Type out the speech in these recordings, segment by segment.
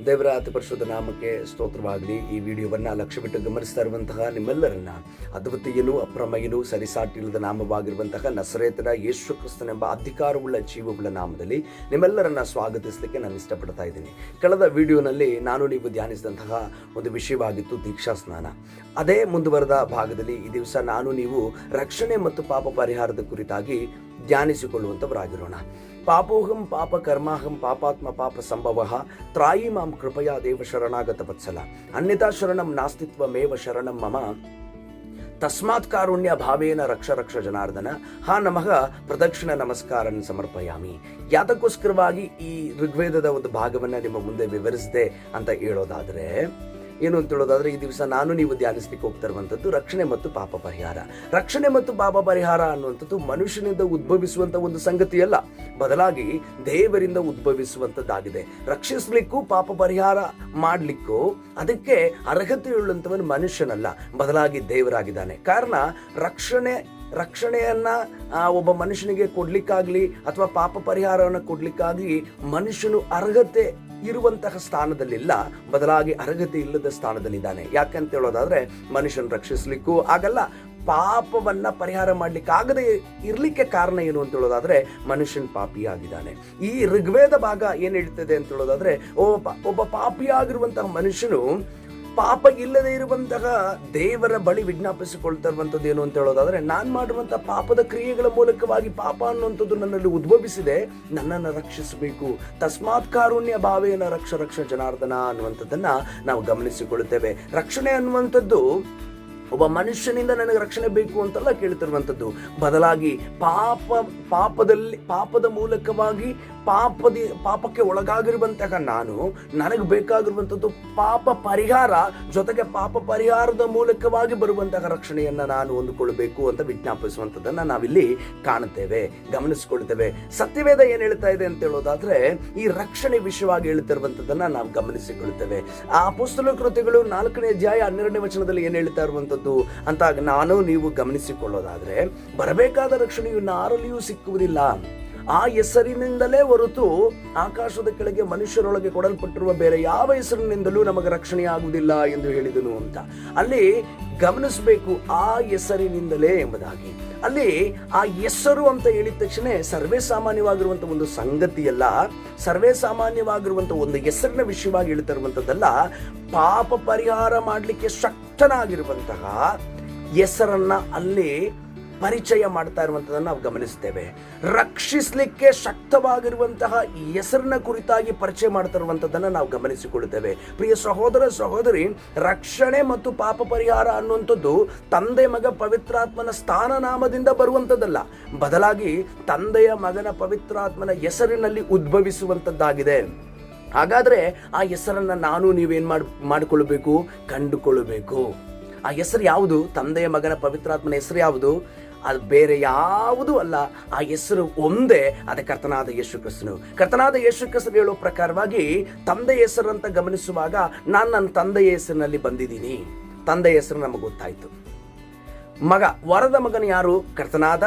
ದೇವರ ಅತಿ ಪರಿಶುದ್ಧ ನಾಮಕ್ಕೆ ಸ್ತೋತ್ರವಾಗಲಿ. ಈ ವಿಡಿಯೋವನ್ನು ಲಕ್ಷ್ಯವಿಟ್ಟು ಗಮನಿಸ್ತಾ ಇರುವಂತಹ ನಿಮ್ಮೆಲ್ಲರನ್ನ ಅದ್ವಿತೀಯನೂ ಅಪ್ರಮೇಯನೂ ಸರಿಸಾಟಿಲ್ಲದ ನಾಮವಾಗಿರುವಂತಹ ನಸರೇತನ ಯೇಸು ಕ್ರಿಸ್ತನೆಂಬ ಅಧಿಕಾರವುಳ್ಳ ಜೀವವುಳ್ಳ ನಾಮದಲ್ಲಿ ನಿಮ್ಮೆಲ್ಲರನ್ನ ಸ್ವಾಗತಿಸಲಿಕ್ಕೆ ನಾನು ಇಷ್ಟಪಡ್ತಾ ಇದ್ದೀನಿ. ಕಳೆದ ವಿಡಿಯೋನಲ್ಲಿ ನಾನು ನೀವು ಧ್ಯಾನಿಸಿದಂತಹ ಒಂದು ವಿಷಯವಾಗಿತ್ತು ದೀಕ್ಷಾ ಸ್ನಾನ. ಅದೇ ಮುಂದುವರೆದ ಭಾಗದಲ್ಲಿ ಈ ದಿವಸ ನಾನು ನೀವು ರಕ್ಷಣೆ ಮತ್ತು ಪಾಪ ಪರಿಹಾರದ ಕುರಿತಾಗಿ ಧ್ಯಾನಿಸಿಕೊಳ್ಳುವಂಥವರಾಗಿರೋಣ. ಪಾಪೋಹಂ ಪಾಪ ಕರ್ಮಾಹಂ ಪಾಪಾತ್ಮ ಪಾಪ ಸಂಭವ ತ್ರಾಯಿ ಮಾಂ ಕೃಪಯಾ ದೇವ ಶರಣಾಗತ ವತ್ಸಲ ಅನ್ಯತಾ ಶರಣಂ ನಾಸ್ತಿತ್ವಮೇವ ಶರಣಂ ಮಮ ತಸ್ಮಾತ್ ಕಾರುಣ್ಯ ಭಾವೇನ ರಕ್ಷ ರಕ್ಷ ಜನಾರ್ದನ ಹಾ ನಮಃ ಪ್ರದಕ್ಷಿಣ ನಮಸ್ಕಾರನ್ ಸಮರ್ಪಯಾಮಿ. ಯಾತಕ್ಕೋಸ್ಕರವಾಗಿ ಈ ಋಗ್ವೇದದ ಒಂದು ಭಾಗವನ್ನು ನಿಮ್ಮ ಮುಂದೆ ವಿವರಿಸಿದೆ ಅಂತ ಹೇಳೋದಾದರೆ ಏನು ಅಂತ ಹೇಳೋದಾದ್ರೆ, ಈ ದಿವಸ ನಾನು ನೀವು ಧ್ಯಾನಿಸ್ಲಿಕ್ಕೆ ಹೋಗ್ತಾ ಇರುವಂಥದ್ದು ರಕ್ಷಣೆ ಮತ್ತು ಪಾಪ ಪರಿಹಾರ. ರಕ್ಷಣೆ ಮತ್ತು ಪಾಪ ಪರಿಹಾರ ಅನ್ನುವಂಥದ್ದು ಮನುಷ್ಯನಿಂದ ಉದ್ಭವಿಸುವಂಥ ಒಂದು ಸಂಗತಿಯಲ್ಲ, ಬದಲಾಗಿ ದೇವರಿಂದ ಉದ್ಭವಿಸುವಂಥದ್ದಾಗಿದೆ. ರಕ್ಷಿಸ್ಲಿಕ್ಕೂ ಪಾಪ ಪರಿಹಾರ ಮಾಡಲಿಕ್ಕೂ ಅದಕ್ಕೆ ಅರ್ಹತೆ ಉಳ್ಳಂಥವನು ಮನುಷ್ಯನಲ್ಲ, ಬದಲಾಗಿ ದೇವರಾಗಿದ್ದಾನೆ. ಕಾರಣ ರಕ್ಷಣೆಯನ್ನ ಒಬ್ಬ ಮನುಷ್ಯನಿಗೆ ಕೊಡ್ಲಿಕ್ಕಾಗ್ಲಿ ಅಥವಾ ಪಾಪ ಪರಿಹಾರವನ್ನು ಕೊಡ್ಲಿಕ್ಕಾಗ್ಲಿ ಮನುಷ್ಯನು ಅರ್ಹತೆ ಇರುವಂತಹ ಸ್ಥಾನದಲ್ಲಿಲ್ಲ, ಬದಲಾಗಿ ಅರ್ಹತೆ ಇಲ್ಲದ ಸ್ಥಾನದಲ್ಲಿದ್ದಾನೆ. ಯಾಕಂತ ಹೇಳೋದಾದ್ರೆ ಮನುಷ್ಯನ ರಕ್ಷಿಸ್ಲಿಕ್ಕೂ ಆಗಲ್ಲ, ಪಾಪವನ್ನ ಪರಿಹಾರ ಮಾಡ್ಲಿಕ್ಕೆ ಆಗದೆ ಇರ್ಲಿಕ್ಕೆ ಕಾರಣ ಏನು ಅಂತ ಹೇಳೋದಾದ್ರೆ ಮನುಷ್ಯನ್ ಪಾಪಿಯಾಗಿದ್ದಾನೆ. ಈ ಋಗ್ವೇದ ಭಾಗ ಏನ್ ಹೇಳ್ತದೆ ಅಂತ ಹೇಳೋದಾದ್ರೆ, ಒಬ್ಬ ಪಾಪಿಯಾಗಿರುವಂತಹ ಮನುಷ್ಯನು ಪಾಪ ಇಲ್ಲದೆ ಇರುವಂತಹ ದೇವರ ಬಳಿ ವಿಜ್ಞಾಪಿಸಿಕೊಳ್ತಾ ಇರುವಂಥದ್ದು ಏನು ಅಂತ ಹೇಳೋದಾದ್ರೆ, ನಾನು ಮಾಡಿರುವಂತಹ ಪಾಪದ ಕ್ರಿಯೆಗಳ ಮೂಲಕವಾಗಿ ಪಾಪ ಅನ್ನುವಂಥದ್ದು ನನ್ನಲ್ಲಿ ಉದ್ಭವಿಸಿದೆ, ನನ್ನನ್ನು ರಕ್ಷಿಸಬೇಕು. ತಸ್ಮಾತ್ ಕಾರುಣ್ಯ ಭಾವೇನ ರಕ್ಷ ರಕ್ಷ ಜನಾರ್ದನ ಅನ್ನುವಂಥದ್ದನ್ನ ನಾವು ಗಮನಿಸಿಕೊಳ್ಳುತ್ತೇವೆ. ರಕ್ಷಣೆ ಅನ್ನುವಂಥದ್ದು ಒಬ್ಬ ಮನುಷ್ಯನಿಂದ ನನಗೆ ರಕ್ಷಣೆ ಬೇಕು ಅಂತೆಲ್ಲ ಕೇಳ್ತಿರುವಂಥದ್ದು, ಬದಲಾಗಿ ಪಾಪದ ಮೂಲಕವಾಗಿ ಪಾಪಕ್ಕೆ ಒಳಗಾಗಿರುವಂತಹ ನನಗೆ ಬೇಕಾಗಿರುವಂಥದ್ದು ಪಾಪ ಪರಿಹಾರ, ಜೊತೆಗೆ ಪಾಪ ಪರಿಹಾರದ ಮೂಲಕವಾಗಿ ಬರುವಂತಹ ರಕ್ಷಣೆಯನ್ನ ನಾನು ಹೊಂದಿಕೊಳ್ಳಬೇಕು ಅಂತ ವಿಜ್ಞಾಪಿಸುವಂಥದ್ದನ್ನ ನಾವಿಲ್ಲಿ ಕಾಣುತ್ತೇವೆ, ಗಮನಿಸಿಕೊಳ್ತೇವೆ. ಸತ್ಯವೇದ ಏನ್ ಹೇಳ್ತಾ ಇದೆ ಅಂತ ಹೇಳೋದಾದ್ರೆ, ಈ ರಕ್ಷಣೆ ವಿಷಯವಾಗಿ ಹೇಳ್ತಿರುವಂಥದ್ದನ್ನ ನಾವು ಗಮನಿಸಿಕೊಳ್ತೇವೆ. ಆ ಅಪೊಸ್ತಲ ಕೃತ್ಯಗಳು 4ನೇ ಅಧ್ಯಾಯ 12ನೇ ವಚನದಲ್ಲಿ ಏನ್ ಹೇಳ್ತಾ ಇರುವಂಥದ್ದು ಅಂತ ನಾನು ನೀವು ಗಮನಿಸಿಕೊಳ್ಳೋದಾದ್ರೆ, ಬರಬೇಕಾದ ರಕ್ಷಣೆಯು ಯಾರಲ್ಲಿಯೂ ಸಿಕ್ಕುವುದಿಲ್ಲ, ಆ ಹೆಸರಿನಿಂದಲೇ ಹೊರತು ಆಕಾಶದ ಕೆಳಗೆ ಮನುಷ್ಯರೊಳಗೆ ಕೊಡಲ್ಪಟ್ಟಿರುವ ಬೇರೆ ಯಾವ ಹೆಸರಿನಿಂದಲೂ ನಮಗೆ ರಕ್ಷಣೆ ಆಗುವುದಿಲ್ಲ ಎಂದು ಹೇಳಿದನು ಅಂತ ಅಲ್ಲಿ ಗಮನಿಸಬೇಕು. ಆ ಹೆಸರಿನಿಂದಲೇ ಎಂಬುದಾಗಿ ಅಲ್ಲಿ ಆ ಹೆಸರು ಅಂತ ಹೇಳಿದ ತಕ್ಷಣ ಸರ್ವೇ ಸಾಮಾನ್ಯವಾಗಿರುವಂತ ಒಂದು ಸಂಗತಿಯಲ್ಲ, ಸರ್ವೇ ಸಾಮಾನ್ಯವಾಗಿರುವಂತ ಒಂದು ಹೆಸರಿನ ವಿಷಯವಾಗಿ ಹೇಳ್ತಾ ಇರುವಂತದ್ದಲ್ಲ, ಪಾಪ ಪರಿಹಾರ ಮಾಡಲಿಕ್ಕೆ ಶಕ್ತನಾಗಿರುವಂತಹ ಹೆಸರನ್ನ ಅಲ್ಲಿ ಪರಿಚಯ ಮಾಡ್ತಾ ಇರುವಂತದನ್ನ ನಾವು ಗಮನಿಸ್ತೇವೆ. ರಕ್ಷಿಸಲಿಕ್ಕೆ ಶಕ್ತವಾಗಿರುವಂತಹ ಹೆಸರಿನ ಕುರಿತಾಗಿ ಪರಿಚಯ ಮಾಡ್ತಾ ಇರುವಂತದನ್ನ ನಾವು ಗಮನಿಸಿಕೊಳ್ಳುತ್ತೇವೆ. ಪ್ರಿಯ ಸಹೋದರ ಸಹೋದರಿ, ರಕ್ಷಣೆ ಮತ್ತು ಪಾಪ ಪರಿಹಾರ ಅನ್ನುವಂಥದ್ದು ತಂದೆ ಮಗ ಪವಿತ್ರಾತ್ಮನ ಸ್ಥಾನನಾಮದಿಂದ ಬರುವಂತದ್ದಲ್ಲ, ಬದಲಾಗಿ ತಂದೆಯ ಮಗನ ಪವಿತ್ರಾತ್ಮನ ಹೆಸರಿನಲ್ಲಿ ಉದ್ಭವಿಸುವಂತದ್ದಾಗಿದೆ. ಹಾಗಾದ್ರೆ ಆ ಹೆಸರನ್ನ ನಾನು ನೀವೇನ್ ಮಾಡಿಕೊಳ್ಳಬೇಕು, ಕಂಡುಕೊಳ್ಳಬೇಕು. ಆ ಹೆಸರು ಯಾವುದು? ತಂದೆಯ ಮಗನ ಪವಿತ್ರಾತ್ಮನ ಹೆಸರು ಯಾವುದು? ಅದು ಬೇರೆ ಯಾವುದೂ ಅಲ್ಲ, ಆ ಹೆಸರು ಒಂದೇ, ಅದೇ ಕರ್ತನಾದ ಯೇಸು ಕ್ರಿಸ್ತನು. ಕರ್ತನಾದ ಯೇಸು ಕ್ರಿಸ್ತನು ಹೇಳೋ ಪ್ರಕಾರವಾಗಿ ತಂದೆಯ ಹೆಸರಂತ ಗಮನಿಸುವಾಗ ನಾನು ನನ್ನ ತಂದೆಯ ಹೆಸರಿನಲ್ಲಿ ಬಂದಿದ್ದೀನಿ. ತಂದೆಯ ಹೆಸರು ನಮಗೆ ಗೊತ್ತಾಯ್ತು. ವರದ ಮಗನು ಯಾರು? ಕರ್ತನಾದ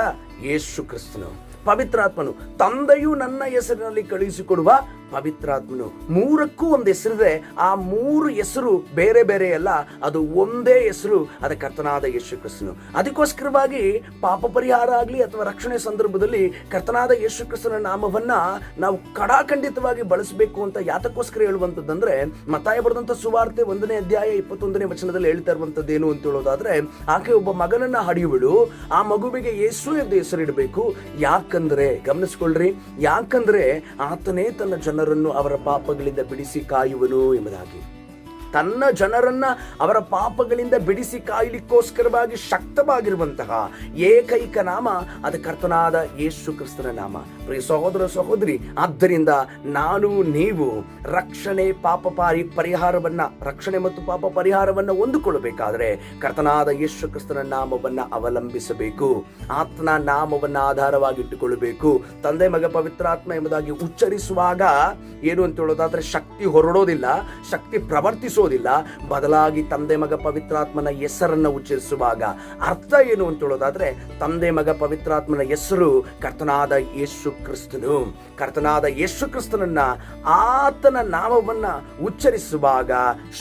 ಯೇಸು ಕ್ರಿಸ್ತನು. ಪವಿತ್ರಾತ್ಮನು, ತಂದೆಯು ನನ್ನ ಹೆಸರಿನಲ್ಲಿ ಕಳುಹಿಸಿಕೊಡುವ ಪವಿತ್ರಾತ್ಮನು. ಮೂರಕ್ಕೂ ಒಂದು ಹೆಸರಿದೆ. ಆ ಮೂರು ಹೆಸರು ಬೇರೆ ಬೇರೆ ಅಲ್ಲ, ಅದು ಒಂದೇ ಹೆಸರು, ಅದ ಕರ್ತನಾದ ಯೇಸು ಕ್ರಿಸ್ತನು. ಅದಕ್ಕೋಸ್ಕರವಾಗಿ ಪಾಪ ಪರಿಹಾರ ಆಗಲಿ ಅಥವಾ ರಕ್ಷಣೆ ಸಂದರ್ಭದಲ್ಲಿ ಕರ್ತನಾದ ಯೇಸು ಕ್ರಿಸ್ತನ ನಾಮವನ್ನ ನಾವು ಕಡಾಖಂಡಿತವಾಗಿ ಬಳಸಬೇಕು ಅಂತ ಯಾತಕ್ಕೋಸ್ಕರ ಹೇಳುವಂಥದ್ದಂದ್ರೆ, ಮತ್ತಾಯ ಬರೆದಂತ ಸುವಾರ್ತೆ 1ನೇ ಅಧ್ಯಾಯ 21ನೇ ವಚನದಲ್ಲಿ ಹೇಳ್ತಾ ಇರುವಂತದ್ದು ಏನು ಅಂತ ಹೇಳೋದಾದ್ರೆ, ಆಕೆ ಒಬ್ಬ ಮಗನನ್ನ ಹಡಿಯುವಳು, ಆ ಮಗುವಿಗೆ ಯೇಸು ಎಂದು ಹೆಸರಿಡಬೇಕು. ಯಾಕಂದ್ರೆ ಗಮನಿಸ್ಕೊಳ್ರಿ, ಯಾಕಂದ್ರೆ ಆತನೇ ತನ್ನ ಜನರನ್ನು ಅವರ ಪಾಪಗಳಿಂದ ಬಿಡಿಸಿ ಕಾಯುವನು ಎಂಬುದಾಗಿ. ತನ್ನ ಜನರನ್ನ ಅವರ ಪಾಪಗಳಿಂದ ಬಿಡಿಸಿ ಕಾಯಲಿಕ್ಕೋಸ್ಕರವಾಗಿ ಶಕ್ತವಾಗಿರುವಂತಹ ಏಕೈಕ ನಾಮ ಅದು ಕರ್ತನಾದ ಯೇಸು ಕ್ರಿಸ್ತನ ನಾಮ. ಪ್ರಿಯ ಸಹೋದರ ಸಹೋದರಿ, ಆದ್ದರಿಂದ ನಾನು ನೀವು ರಕ್ಷಣೆ ಮತ್ತು ಪಾಪ ಪರಿಹಾರವನ್ನ ಹೊಂದಿಕೊಳ್ಳಬೇಕಾದ್ರೆ ಕರ್ತನಾದ ಯೇಸು ಕ್ರಿಸ್ತನ ನಾಮವನ್ನ ಅವಲಂಬಿಸಬೇಕು, ಆತನ ನಾಮವನ್ನ ಆಧಾರವಾಗಿಟ್ಟುಕೊಳ್ಳಬೇಕು. ತಂದೆ ಮಗ ಪವಿತ್ರಾತ್ಮ ಎಂಬುದಾಗಿ ಉಚ್ಚರಿಸುವಾಗ ಏನು ಅಂತ ಹೇಳೋದಾದ್ರೆ ಶಕ್ತಿ ಹೊರಡೋದಿಲ್ಲ, ಶಕ್ತಿ ಪ್ರವರ್ತಿಸ ಉಚ್ಚರಿಸೋದಿಲ್ಲ, ಬದಲಾಗಿ ತಂದೆ ಮಗ ಪವಿತ್ರಾತ್ಮನ ಹೆಸರನ್ನು ಉಚ್ಚರಿಸುವಾಗ ಅರ್ಥ ಏನು ಅಂತ ಹೇಳೋದಾದ್ರೆ, ತಂದೆ ಮಗ ಪವಿತ್ರಾತ್ಮನ ಹೆಸರು ಕರ್ತನಾದ ಯೇಸು ಕ್ರಿಸ್ತನು. ಕರ್ತನಾದ ಯೇಸು ಕ್ರಿಸ್ತನನ್ನ, ಆತನ ನಾಮವನ್ನ ಉಚ್ಚರಿಸುವಾಗ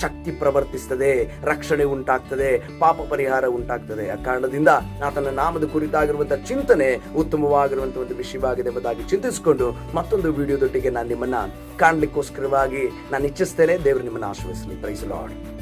ಶಕ್ತಿ ಪ್ರವರ್ತಿಸ್ತದೆ, ರಕ್ಷಣೆ ಉಂಟಾಗ್ತದೆ, ಪಾಪ ಪರಿಹಾರ ಉಂಟಾಗ್ತದೆ. ಆ ಕಾರಣದಿಂದ ಆತನ ನಾಮದ ಕುರಿತಾಗಿರುವಂತಹ ಚಿಂತನೆ ಉತ್ತಮವಾಗಿರುವಂತಹ ಒಂದು ವಿಷಯವಾಗಿದೆ ಎಂಬುದಾಗಿ ಚಿಂತಿಸಿಕೊಂಡು ಮತ್ತೊಂದು ವಿಡಿಯೋದೊಟ್ಟಿಗೆ ನಾನು ನಿಮ್ಮನ್ನ ಕಾಣ್ಲಿಕ್ಕೋಸ್ಕರವಾಗಿ ನಾನು ಇಚ್ಛಿಸ್ತೇನೆ. ದೇವರು ನಿಮ್ಮನ್ನು ಆಶೀರ್ವದಿಸಲಿ. Praise the lord.